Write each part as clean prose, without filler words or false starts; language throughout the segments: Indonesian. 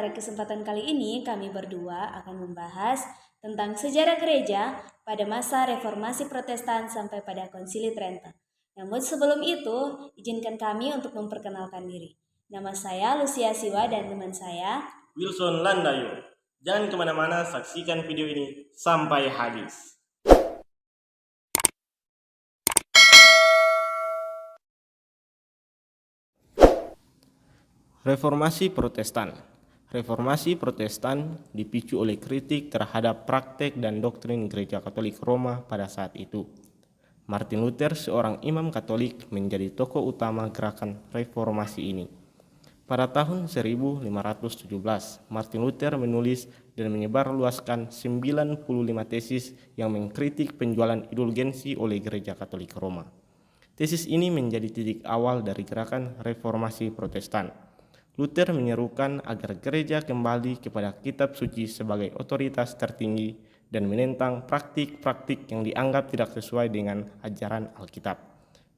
pada kesempatan kali ini kami berdua akan membahas tentang sejarah gereja pada masa reformasi Protestan sampai pada Konsili Trento. Namun sebelum itu, izinkan kami untuk memperkenalkan diri. Nama saya Lucia Siwa dan teman saya Wilson Landayo. Jangan kemana-mana, saksikan video ini sampai habis. Reformasi Protestan. Reformasi Protestan dipicu oleh kritik terhadap praktek dan doktrin Gereja Katolik Roma pada saat itu. Martin Luther, seorang imam Katolik, menjadi tokoh utama gerakan reformasi ini. Pada tahun 1517, Martin Luther menulis dan menyebarluaskan 95 tesis yang mengkritik penjualan indulgensi oleh Gereja Katolik Roma. Tesis ini menjadi titik awal dari gerakan reformasi Protestan. Luther menyerukan agar gereja kembali kepada kitab suci sebagai otoritas tertinggi dan menentang praktik-praktik yang dianggap tidak sesuai dengan ajaran Alkitab.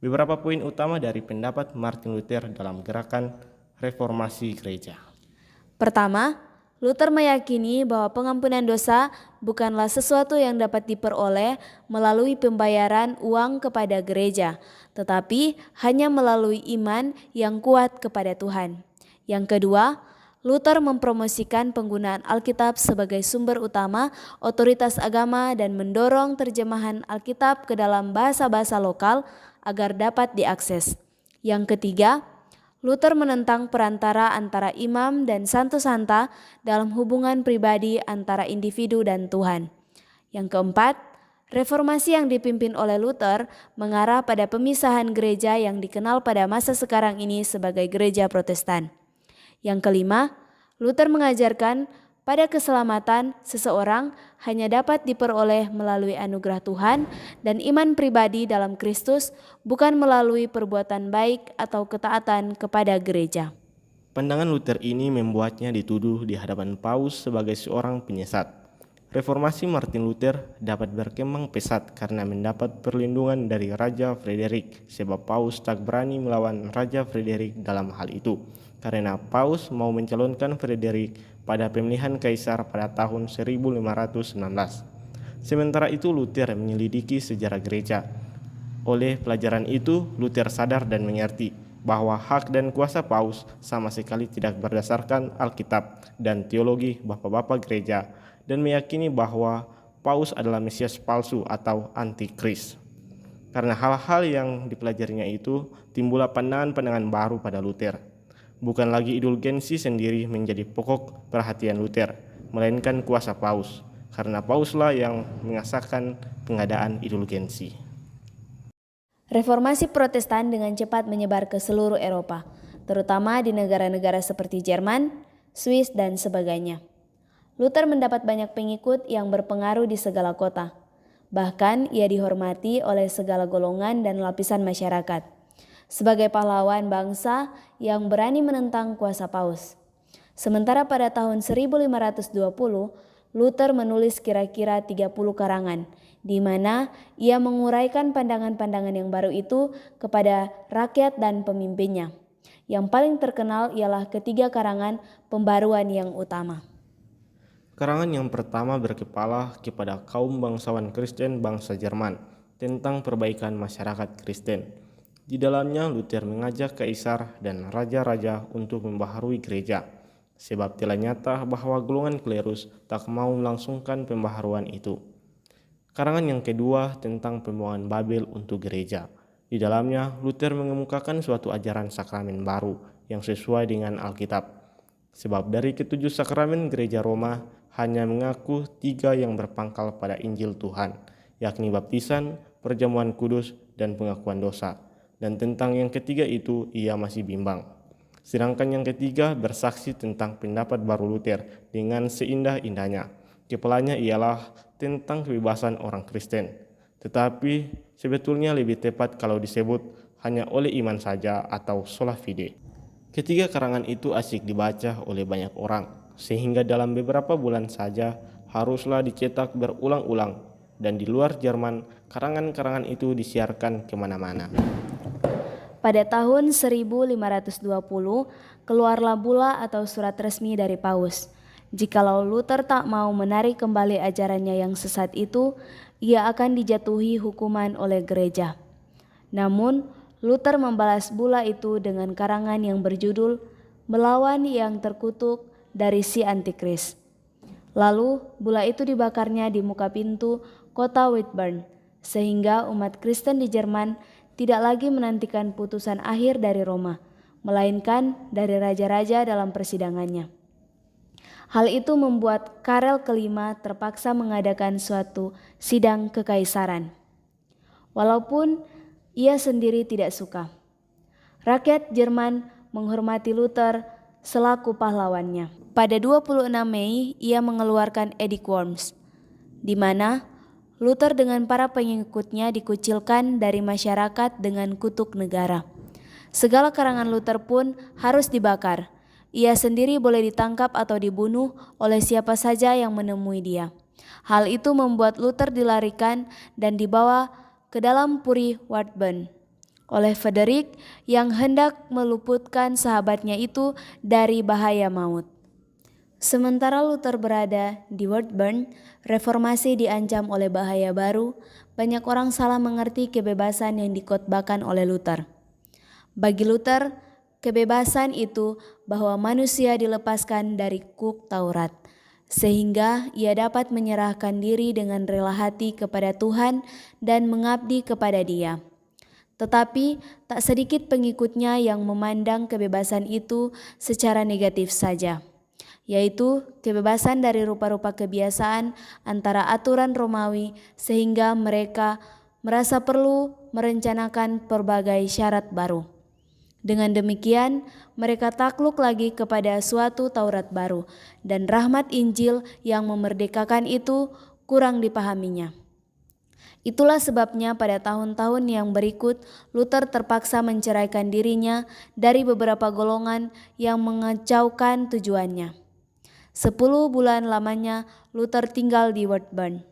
Beberapa poin utama dari pendapat Martin Luther dalam gerakan reformasi gereja. Pertama, Luther meyakini bahwa pengampunan dosa bukanlah sesuatu yang dapat diperoleh melalui pembayaran uang kepada gereja, tetapi hanya melalui iman yang kuat kepada Tuhan. Yang kedua, Luther mempromosikan penggunaan Alkitab sebagai sumber utama otoritas agama dan mendorong terjemahan Alkitab ke dalam bahasa-bahasa lokal agar dapat diakses. Yang ketiga, Luther menentang perantara antara imam dan santo santa dalam hubungan pribadi antara individu dan Tuhan. Yang keempat, reformasi yang dipimpin oleh Luther mengarah pada pemisahan gereja yang dikenal pada masa sekarang ini sebagai gereja Protestan. Yang kelima, Luther mengajarkan pada keselamatan seseorang hanya dapat diperoleh melalui anugerah Tuhan dan iman pribadi dalam Kristus, bukan melalui perbuatan baik atau ketaatan kepada gereja. Pandangan Luther ini membuatnya dituduh di hadapan Paus sebagai seorang penyesat. Reformasi Martin Luther dapat berkembang pesat karena mendapat perlindungan dari Raja Frederick, sebab Paus tak berani melawan Raja Frederick dalam hal itu, karena Paus mau mencalonkan Frederick pada pemilihan kaisar pada tahun 1519. Sementara itu Luther menyelidiki sejarah gereja. Oleh pelajaran itu, Luther sadar dan mengerti bahwa hak dan kuasa Paus sama sekali tidak berdasarkan Alkitab dan teologi bapak-bapak gereja, dan meyakini bahwa Paus adalah Mesias palsu atau antikris. Karena hal-hal yang dipelajarinya itu, timbullah pandangan-pandangan baru pada Luther. Bukan lagi indulgensi sendiri menjadi pokok perhatian Luther, melainkan kuasa Paus, karena Pauslah yang mengesahkan pengadaan indulgensi. Reformasi Protestan dengan cepat menyebar ke seluruh Eropa, terutama di negara-negara seperti Jerman, Swiss, dan sebagainya. Luther mendapat banyak pengikut yang berpengaruh di segala kota. Bahkan ia dihormati oleh segala golongan dan lapisan masyarakat, sebagai pahlawan bangsa yang berani menentang kuasa Paus. Sementara pada tahun 1520, Luther menulis kira-kira 30 karangan, di mana ia menguraikan pandangan-pandangan yang baru itu kepada rakyat dan pemimpinnya. Yang paling terkenal ialah ketiga karangan pembaruan yang utama. Karangan yang pertama berkepala kepada kaum bangsawan Kristen bangsa Jerman tentang perbaikan masyarakat Kristen. Di dalamnya Luther mengajak kaisar dan raja-raja untuk membaharui gereja, sebab telah nyata bahwa golongan klerus tak mau melangsungkan pembaharuan itu. Karangan yang kedua tentang pembuangan Babel untuk gereja. Di dalamnya Luther mengemukakan suatu ajaran sakramen baru yang sesuai dengan Alkitab. Sebab dari ketujuh sakramen gereja Roma hanya mengaku 3 yang berpangkal pada Injil Tuhan, yakni baptisan, perjamuan kudus, dan pengakuan dosa. Dan tentang yang ketiga itu ia masih bimbang. Sedangkan yang ketiga bersaksi tentang pendapat baru Luther dengan seindah-indahnya. Kepalanya ialah tentang kebebasan orang Kristen. Tetapi sebetulnya lebih tepat kalau disebut hanya oleh iman saja atau sola fide. Ketiga karangan itu asik dibaca oleh banyak orang, sehingga dalam beberapa bulan saja haruslah dicetak berulang-ulang, dan di luar Jerman karangan-karangan itu disiarkan kemana-mana. Pada tahun 1520, keluarlah bula atau surat resmi dari Paus. Jikalau Luther tak mau menarik kembali ajarannya yang sesat itu, ia akan dijatuhi hukuman oleh gereja. Namun, Luther membalas bula itu dengan karangan yang berjudul Melawan yang Terkutuk dari si Antikris. Lalu, bula itu dibakarnya di muka pintu kota Wittenberg, sehingga umat Kristen di Jerman tidak lagi menantikan putusan akhir dari Roma, melainkan dari raja-raja dalam persidangannya. Hal itu membuat Karel kelima terpaksa mengadakan suatu sidang kekaisaran. Walaupun ia sendiri tidak suka, rakyat Jerman menghormati Luther selaku pahlawannya. Pada 26 Mei, ia mengeluarkan Edict Worms, di mana Luther dengan para pengikutnya dikucilkan dari masyarakat dengan kutuk negara. Segala karangan Luther pun harus dibakar. Ia sendiri boleh ditangkap atau dibunuh oleh siapa saja yang menemui dia. Hal itu membuat Luther dilarikan dan dibawa ke dalam Puri Wartburg oleh Frederick yang hendak meluputkan sahabatnya itu dari bahaya maut. Sementara Luther berada di Wartburg, reformasi diancam oleh bahaya baru. Banyak orang salah mengerti kebebasan yang dikotbahkan oleh Luther. Bagi Luther, kebebasan itu bahwa manusia dilepaskan dari kuk Taurat, sehingga ia dapat menyerahkan diri dengan rela hati kepada Tuhan dan mengabdi kepada Dia. Tetapi tak sedikit pengikutnya yang memandang kebebasan itu secara negatif saja, yaitu kebebasan dari rupa-rupa kebiasaan antara aturan Romawi, sehingga mereka merasa perlu merencanakan berbagai syarat baru. Dengan demikian, mereka takluk lagi kepada suatu Taurat baru, dan rahmat Injil yang memerdekakan itu kurang dipahaminya. Itulah sebabnya pada tahun-tahun yang berikut, Luther terpaksa menceraikan dirinya dari beberapa golongan yang mengacaukan tujuannya. 10 bulan lamanya Luther tinggal di Wartburg.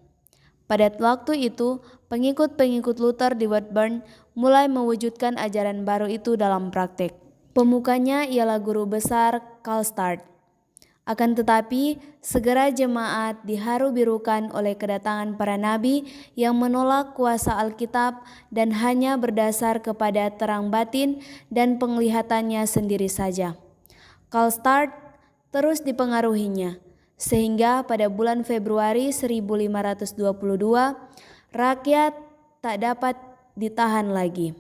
Pada waktu itu, pengikut-pengikut Luther di Wartburg mulai mewujudkan ajaran baru itu dalam praktek. Pemukanya ialah guru besar Karl Stark. Akan tetapi, segera jemaat diharu-birukan oleh kedatangan para nabi yang menolak kuasa Alkitab dan hanya berdasar kepada terang batin dan penglihatannya sendiri saja. Karl Stark terus dipengaruhinya, sehingga pada bulan Februari 1522, rakyat tak dapat ditahan lagi.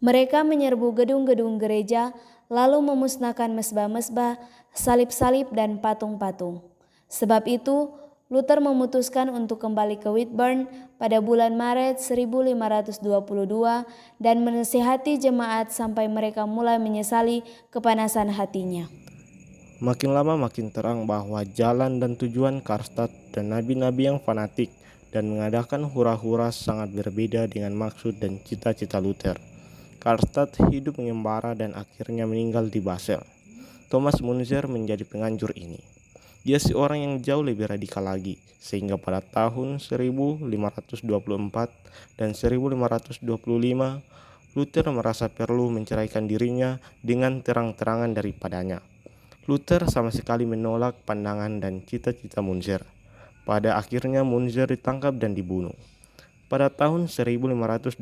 Mereka menyerbu gedung-gedung gereja, lalu memusnahkan mesbah-mesbah, salib-salib dan patung-patung. Sebab itu, Luther memutuskan untuk kembali ke Wittenberg pada bulan Maret 1522 dan menasihati jemaat sampai mereka mulai menyesali kepanasan hatinya. Makin lama makin terang bahwa jalan dan tujuan Karlstadt dan nabi-nabi yang fanatik dan mengadakan hura-hura sangat berbeda dengan maksud dan cita-cita Luther. Karlstadt hidup mengembara dan akhirnya meninggal di Basel. Thomas Müntzer menjadi penganjur ini. Dia seorang yang jauh lebih radikal lagi, sehingga pada tahun 1524 dan 1525, Luther merasa perlu menceraikan dirinya dengan terang-terangan daripadanya. Luther sama sekali menolak pandangan dan cita-cita Müntzer. Pada akhirnya Müntzer ditangkap dan dibunuh. Pada tahun 1525,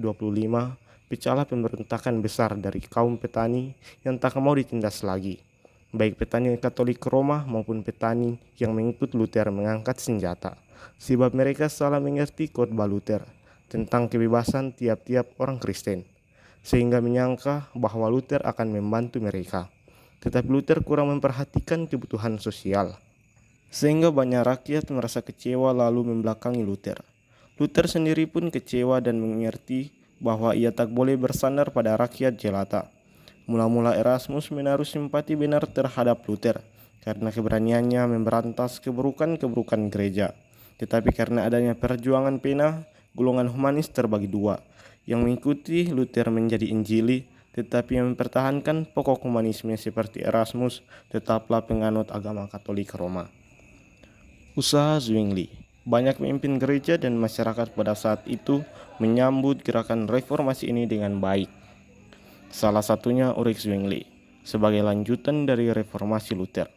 pecahlah pemberontakan besar dari kaum petani yang tak mau ditindas lagi. Baik petani Katolik Roma maupun petani yang mengikut Luther mengangkat senjata, sebab mereka salah mengerti khotbah Luther tentang kebebasan tiap-tiap orang Kristen, sehingga menyangka bahwa Luther akan membantu mereka. Tetapi Luther kurang memperhatikan kebutuhan sosial, sehingga banyak rakyat merasa kecewa lalu membelakangi Luther. Luther sendiri pun kecewa dan mengerti bahwa ia tak boleh bersandar pada rakyat jelata. Mula-mula Erasmus menaruh simpati benar terhadap Luther karena keberaniannya memberantas keburukan-keburukan gereja. Tetapi karena adanya perjuangan pena, golongan humanis terbagi dua, yang mengikuti Luther menjadi Injili, tetapi yang mempertahankan pokok humanisme seperti Erasmus tetaplah penganut agama Katolik Roma. Usaha Zwingli. Banyak pemimpin gereja dan masyarakat pada saat itu menyambut gerakan reformasi ini dengan baik. Salah satunya Ulrich Zwingli. Sebagai lanjutan dari reformasi Luther,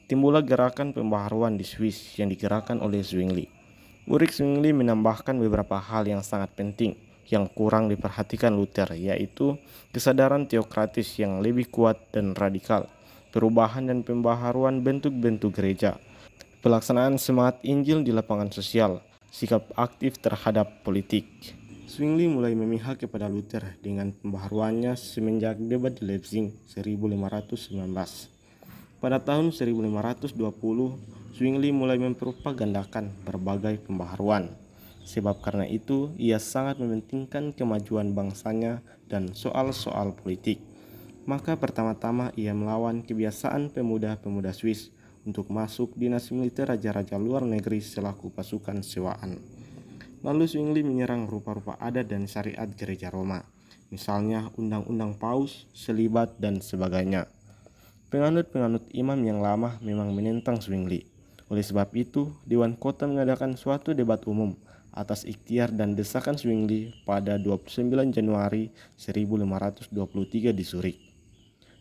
timbullah gerakan pembaharuan di Swiss yang digerakkan oleh Zwingli. Ulrich Zwingli menambahkan beberapa hal yang sangat penting yang kurang diperhatikan Luther, yaitu kesadaran teokratis yang lebih kuat dan radikal, perubahan dan pembaharuan bentuk-bentuk gereja, pelaksanaan semangat Injil di lapangan sosial, sikap aktif terhadap politik. Zwingli mulai memihak kepada Luther dengan pembaharuannya semenjak debat di Leipzig 1519. Pada tahun 1520, Zwingli mulai mempropagandakan berbagai pembaharuan. Sebab karena itu, ia sangat mementingkan kemajuan bangsanya dan soal-soal politik. Maka pertama-tama ia melawan kebiasaan pemuda-pemuda Swiss untuk masuk dinas militer raja-raja luar negeri selaku pasukan sewaan. Lalu Zwingli menyerang rupa-rupa adat dan syariat gereja Roma, misalnya undang-undang paus, selibat, dan sebagainya. Penganut-penganut imam yang lama memang menentang Zwingli. Oleh sebab itu, Dewan Kota mengadakan suatu debat umum atas ikhtiar dan desakan Zwingli pada 29 Januari 1523 di Zurich.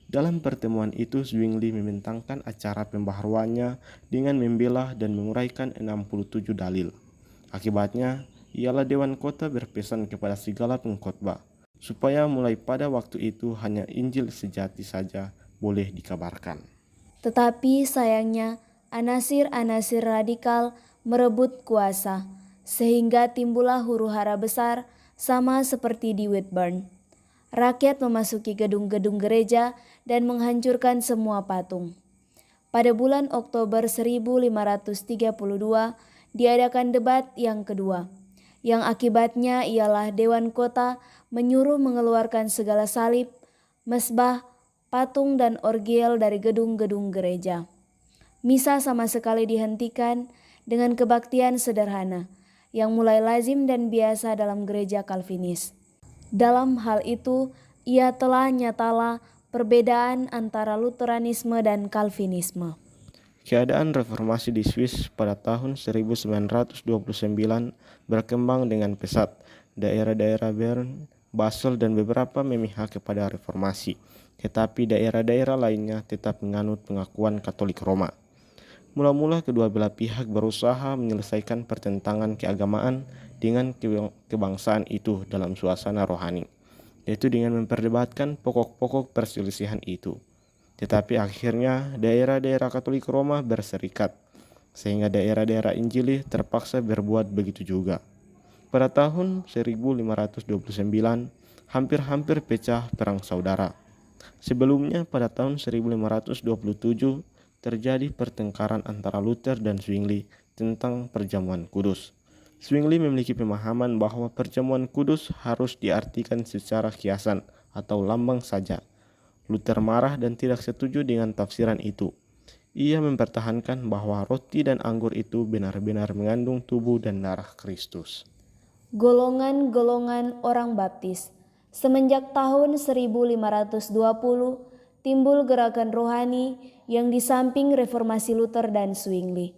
Dalam pertemuan itu, Zwingli membentangkan acara pembaharuannya dengan membela dan menguraikan 67 dalil. Akibatnya, ialah Dewan Kota berpesan kepada segala pengkhotbah, supaya mulai pada waktu itu hanya Injil sejati saja boleh dikabarkan. Tetapi sayangnya, anasir-anasir radikal merebut kuasa, sehingga timbullah huru-hara besar sama seperti di Whitburn. Rakyat memasuki gedung-gedung gereja dan menghancurkan semua patung. Pada bulan Oktober 1532 diadakan debat yang kedua, yang akibatnya ialah Dewan Kota menyuruh mengeluarkan segala salib, mesbah, patung dan orgiel dari gedung-gedung gereja. Misa sama sekali dihentikan dengan kebaktian sederhana yang mulai lazim dan biasa dalam gereja Calvinis. Dalam hal itu, ia telah nyatalah perbedaan antara Lutheranisme dan Calvinisme. Keadaan reformasi di Swiss pada tahun 1929 berkembang dengan pesat. Daerah-daerah Bern, Basel dan beberapa memihak kepada reformasi, tetapi daerah-daerah lainnya tetap menganut pengakuan Katolik Roma. Mula-mula kedua belah pihak berusaha menyelesaikan pertentangan keagamaan dengan kebangsaan itu dalam suasana rohani, yaitu dengan memperdebatkan pokok-pokok perselisihan itu. Tetapi akhirnya daerah-daerah Katolik Roma berserikat, sehingga daerah-daerah Injili terpaksa berbuat begitu juga. Pada tahun 1529, hampir-hampir pecah perang saudara. Sebelumnya pada tahun 1527 terjadi pertengkaran antara Luther dan Zwingli tentang perjamuan kudus. Zwingli memiliki pemahaman bahwa perjamuan kudus harus diartikan secara kiasan atau lambang saja. Luther marah dan tidak setuju dengan tafsiran itu. Ia mempertahankan bahwa roti dan anggur itu benar-benar mengandung tubuh dan darah Kristus. Golongan-golongan orang baptis. Semenjak tahun 1520, timbul gerakan rohani yang di samping reformasi Luther dan Zwingli.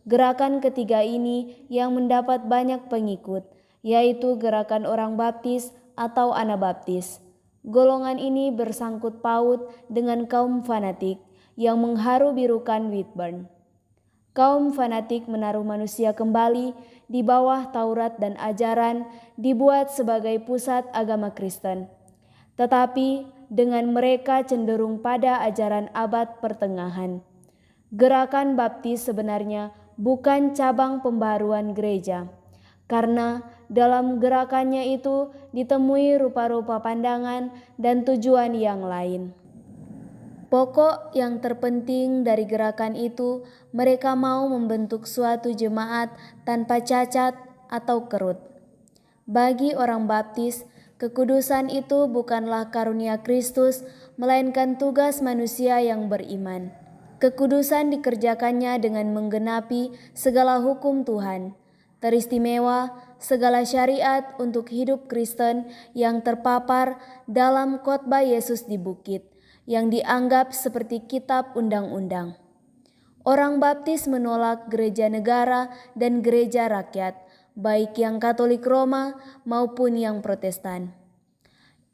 Gerakan ketiga ini yang mendapat banyak pengikut, yaitu gerakan orang baptis atau Anabaptis. Golongan ini bersangkut paut dengan kaum fanatik yang mengharu-birukan Whitburn. Kaum fanatik menaruh manusia kembali di bawah Taurat dan ajaran dibuat sebagai pusat agama Kristen. Tetapi dengan mereka cenderung pada ajaran abad pertengahan. Gerakan baptis sebenarnya bukan cabang pembaharuan gereja, karena dalam gerakannya itu ditemui rupa-rupa pandangan dan tujuan yang lain. Pokok yang terpenting dari gerakan itu, mereka mau membentuk suatu jemaat tanpa cacat atau kerut. Bagi orang baptis, kekudusan itu bukanlah karunia Kristus, melainkan tugas manusia yang beriman. Kekudusan dikerjakannya dengan menggenapi segala hukum Tuhan, teristimewa segala syariat untuk hidup Kristen yang terpapar dalam khotbah Yesus di bukit, yang dianggap seperti kitab undang-undang. Orang baptis menolak gereja negara dan gereja rakyat, baik yang Katolik Roma maupun yang Protestan.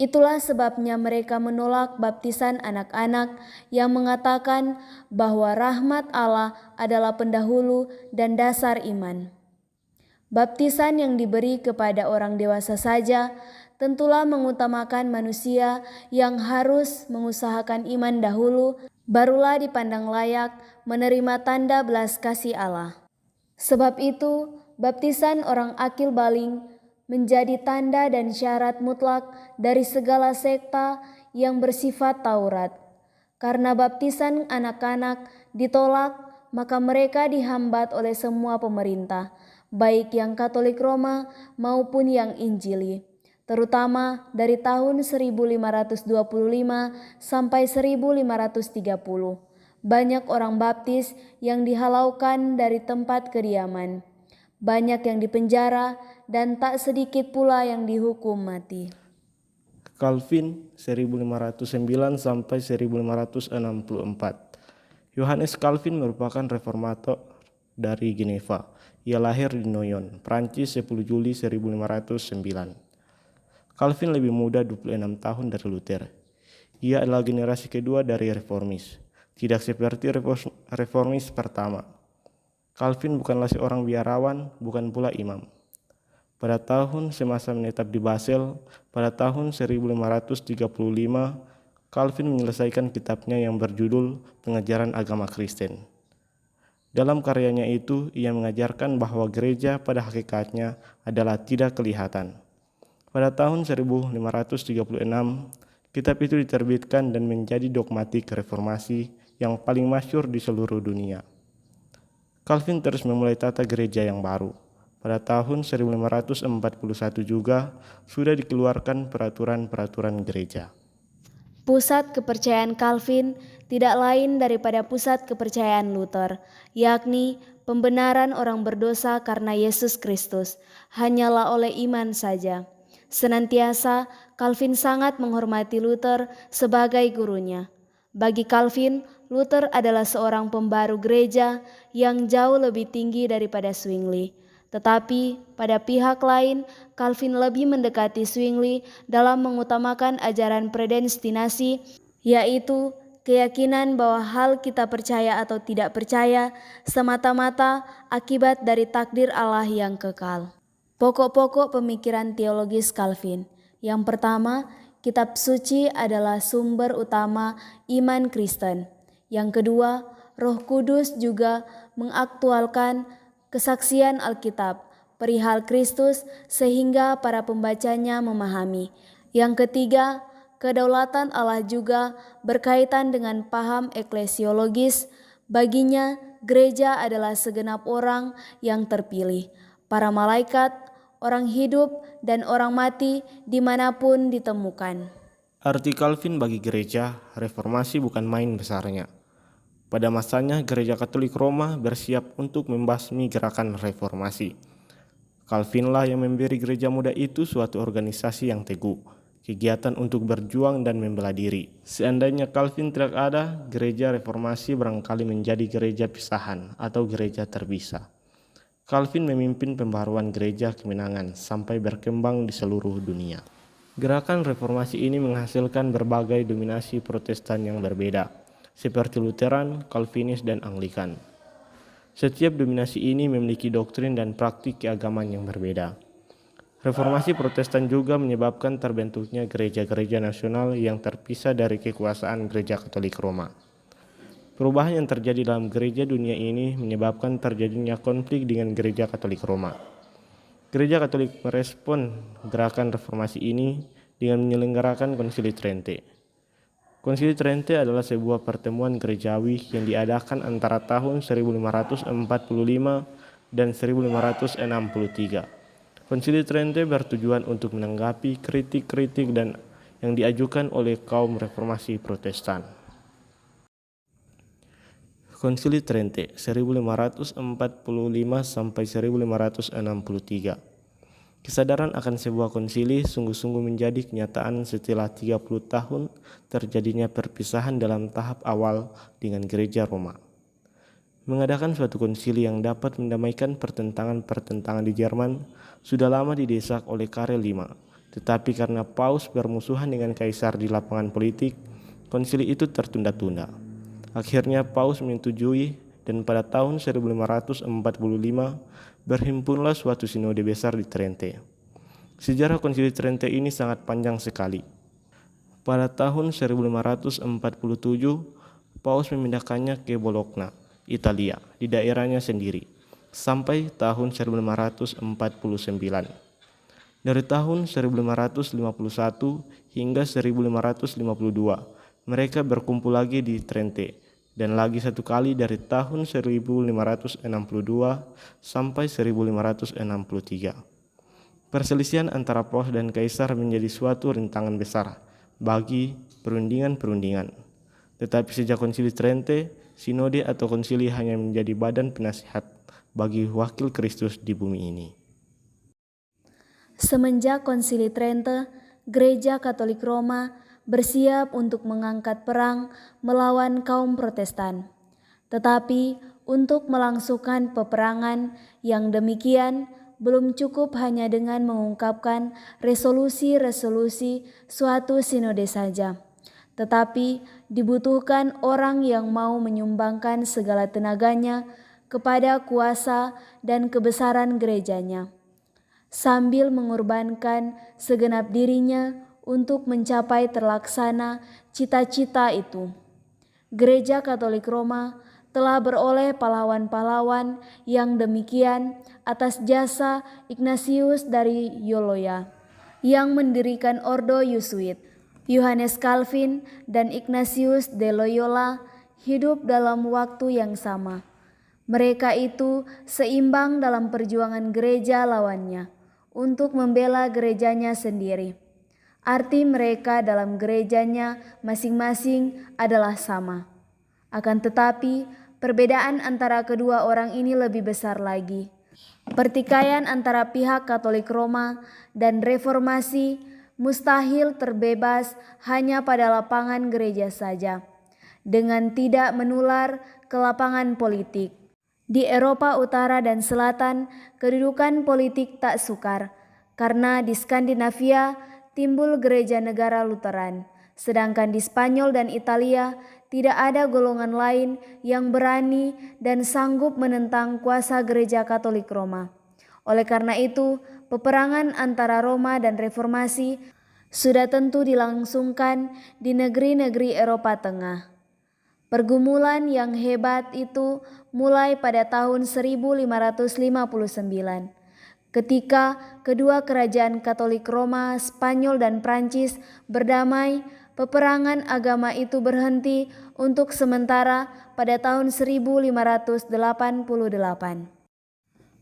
Itulah sebabnya mereka menolak baptisan anak-anak yang mengatakan bahwa rahmat Allah adalah pendahulu dan dasar iman. Baptisan yang diberi kepada orang dewasa saja tentulah mengutamakan manusia yang harus mengusahakan iman dahulu, barulah dipandang layak menerima tanda belas kasih Allah. Sebab itu, baptisan orang akil baling menjadi tanda dan syarat mutlak dari segala sekta yang bersifat Taurat. Karena baptisan anak-anak ditolak, maka mereka dihambat oleh semua pemerintah, baik yang Katolik Roma maupun yang Injili, terutama dari tahun 1525 sampai 1530. Banyak orang baptis yang dihalaukan dari tempat kediaman, banyak yang dipenjara, dan tak sedikit pula yang dihukum mati. Calvin 1509 sampai 1564. Yohanes Calvin merupakan reformator dari Geneva. Ia lahir di Noyon, Prancis 10 Juli 1509. Calvin lebih muda 26 tahun dari Luther. Ia adalah generasi kedua dari reformis, tidak seperti reformis pertama. Calvin bukanlah seorang biarawan, bukan pula imam. Pada tahun semasa menetap di Basel, pada tahun 1535, Calvin menyelesaikan kitabnya yang berjudul Pengajaran Agama Kristen. Dalam karyanya itu, ia mengajarkan bahwa gereja pada hakikatnya adalah tidak kelihatan. Pada tahun 1536, kitab itu diterbitkan dan menjadi dogmatik reformasi yang paling masyhur di seluruh dunia. Calvin terus memulai tata gereja yang baru. Pada tahun 1541 juga sudah dikeluarkan peraturan-peraturan gereja. Pusat kepercayaan Calvin tidak lain daripada pusat kepercayaan Luther, yakni pembenaran orang berdosa karena Yesus Kristus, hanyalah oleh iman saja. Senantiasa Calvin sangat menghormati Luther sebagai gurunya. Bagi Calvin, Luther adalah seorang pembaru gereja yang jauh lebih tinggi daripada Zwingli. Tetapi pada pihak lain, Calvin lebih mendekati Zwingli dalam mengutamakan ajaran predestinasi, yaitu keyakinan bahwa hal kita percaya atau tidak percaya semata-mata akibat dari takdir Allah yang kekal. Pokok-pokok pemikiran teologis Calvin. Yang pertama, kitab suci adalah sumber utama iman Kristen. Yang kedua, Roh Kudus juga mengaktualkan kesaksian Alkitab perihal Kristus sehingga para pembacanya memahami. Yang ketiga, kedaulatan Allah juga berkaitan dengan paham eklesiologis. Baginya, gereja adalah segenap orang yang terpilih, para malaikat, orang hidup, dan orang mati dimanapun ditemukan. Arti Calvin bagi gereja, reformasi bukan main besarnya. Pada masanya, Gereja Katolik Roma bersiap untuk membasmi gerakan reformasi. Calvinlah yang memberi gereja muda itu suatu organisasi yang teguh, kegiatan untuk berjuang dan membela diri. Seandainya Calvin tidak ada, gereja reformasi barangkali menjadi gereja pisahan atau gereja terpisah. Calvin memimpin pembaruan gereja kemenangan sampai berkembang di seluruh dunia. Gerakan reformasi ini menghasilkan berbagai dominasi Protestan yang berbeda, seperti Lutheran, Calvinis, dan Anglikan. Setiap dominasi ini memiliki doktrin dan praktik keagamaan yang berbeda. Reformasi Protestan juga menyebabkan terbentuknya gereja-gereja nasional yang terpisah dari kekuasaan Gereja Katolik Roma. Perubahan yang terjadi dalam gereja dunia ini menyebabkan terjadinya konflik dengan Gereja Katolik Roma. Gereja Katolik merespon gerakan reformasi ini dengan menyelenggarakan Konsili Trente. Konsili Trente adalah sebuah pertemuan gerejawi yang diadakan antara tahun 1545 dan 1563. Konsili Trente bertujuan untuk menanggapi kritik-kritik dan yang diajukan oleh kaum reformasi Protestan. Konsili Trente 1545 sampai 1563. Kesadaran akan sebuah konsili sungguh-sungguh menjadi kenyataan setelah 30 tahun terjadinya perpisahan dalam tahap awal dengan Gereja Roma. Mengadakan suatu konsili yang dapat mendamaikan pertentangan-pertentangan di Jerman sudah lama didesak oleh Karel V, Tetapi karena Paus bermusuhan dengan Kaisar di lapangan politik, konsili itu tertunda-tunda. Akhirnya Paus menyetujui dan pada tahun 1545 berhimpunlah suatu sinode besar di Trente. Sejarah konsili Trente ini sangat panjang sekali. Pada tahun 1547, Paus memindahkannya ke Bologna, Italia, di daerahnya sendiri, sampai tahun 1549. Dari tahun 1551 hingga 1552, mereka berkumpul lagi di Trente, dan lagi satu kali dari tahun 1562 sampai 1563. Perselisihan antara Paus dan Kaisar menjadi suatu rintangan besar bagi perundingan-perundingan. Tetapi sejak konsili Trente, sinode atau konsili hanya menjadi badan penasihat bagi wakil Kristus di bumi ini. Semenjak konsili Trente, Gereja Katolik Roma bersiap untuk mengangkat perang melawan kaum Protestan. Tetapi untuk melangsungkan peperangan yang demikian, belum cukup hanya dengan mengungkapkan resolusi-resolusi suatu sinode saja, tetapi dibutuhkan orang yang mau menyumbangkan segala tenaganya kepada kuasa dan kebesaran gerejanya, sambil mengorbankan segenap dirinya untuk mencapai terlaksana cita-cita itu. Gereja Katolik Roma telah beroleh pahlawan-pahlawan yang demikian atas jasa Ignatius dari Loyola yang mendirikan Ordo Yesuit. Yohanes Calvin dan Ignatius de Loyola hidup dalam waktu yang sama. Mereka itu seimbang dalam perjuangan gereja lawannya untuk membela gerejanya sendiri. Arti mereka dalam gerejanya masing-masing adalah sama. Akan tetapi, perbedaan antara kedua orang ini lebih besar lagi. Pertikaian antara pihak Katolik Roma dan Reformasi mustahil terbebas hanya pada lapangan gereja saja, dengan tidak menular ke lapangan politik. Di Eropa Utara dan Selatan, kedudukan politik tak sukar, karena di Skandinavia timbul gereja negara Lutheran, sedangkan di Spanyol dan Italia tidak ada golongan lain yang berani dan sanggup menentang kuasa gereja Katolik Roma. Oleh karena itu, peperangan antara Roma dan Reformasi sudah tentu dilangsungkan di negeri-negeri Eropa Tengah. Pergumulan yang hebat itu mulai pada tahun 1559, ketika kedua kerajaan Katolik Roma, Spanyol dan Prancis berdamai. Peperangan agama itu berhenti untuk sementara pada tahun 1588.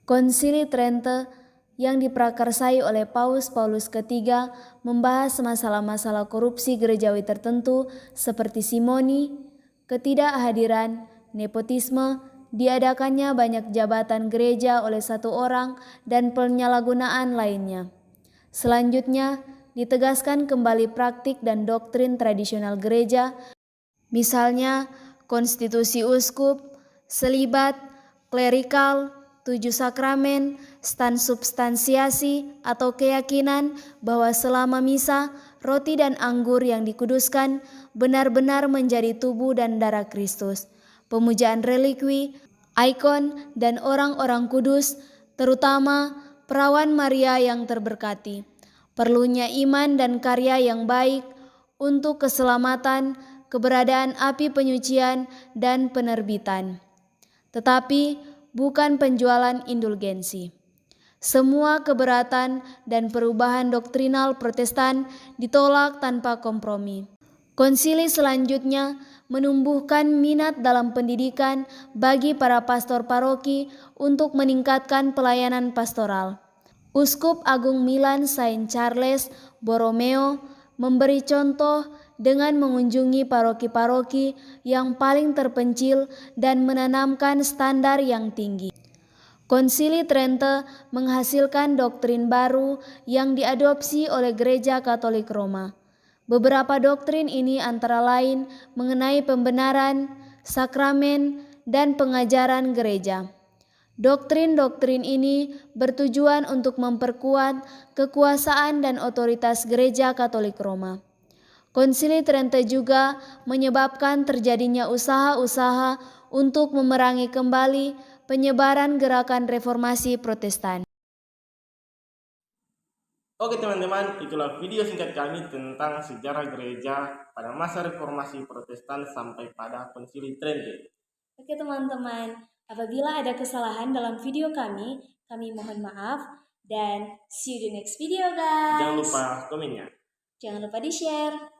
Konsili Trente yang diprakarsai oleh Paus Paulus ketiga membahas masalah-masalah korupsi gerejawi tertentu seperti simoni, ketidakhadiran, nepotisme, diadakannya banyak jabatan gereja oleh satu orang, dan penyalahgunaan lainnya. Selanjutnya, ditegaskan kembali praktik dan doktrin tradisional gereja, misalnya konstitusi uskup, selibat, klerikal, 7 sakramen, stansubstansiasi atau keyakinan bahwa selama misa, roti dan anggur yang dikuduskan benar-benar menjadi tubuh dan darah Kristus. Pemujaan relikwi, ikon, dan orang-orang kudus, terutama perawan Maria yang terberkati. Perlunya iman dan karya yang baik untuk keselamatan, keberadaan api penyucian, dan penerbitan. Tetapi bukan penjualan indulgensi. Semua keberatan dan perubahan doktrinal Protestan ditolak tanpa kompromi. Konsili selanjutnya menumbuhkan minat dalam pendidikan bagi para pastor paroki untuk meningkatkan pelayanan pastoral. Uskup Agung Milan Saint Charles Borromeo memberi contoh dengan mengunjungi paroki-paroki yang paling terpencil dan menanamkan standar yang tinggi. Konsili Trente menghasilkan doktrin baru yang diadopsi oleh Gereja Katolik Roma. Beberapa doktrin ini antara lain mengenai pembenaran, sakramen, dan pengajaran gereja. Doktrin-doktrin ini bertujuan untuk memperkuat kekuasaan dan otoritas Gereja Katolik Roma. Konsili Trente juga menyebabkan terjadinya usaha-usaha untuk memerangi kembali penyebaran gerakan reformasi Protestan. Oke teman-teman, itulah video singkat kami tentang sejarah gereja pada masa reformasi Protestan sampai pada Konsili Trente. Oke teman-teman, apabila ada kesalahan dalam video kami mohon maaf dan see you di next video guys. Jangan lupa komennya. Jangan lupa di-share.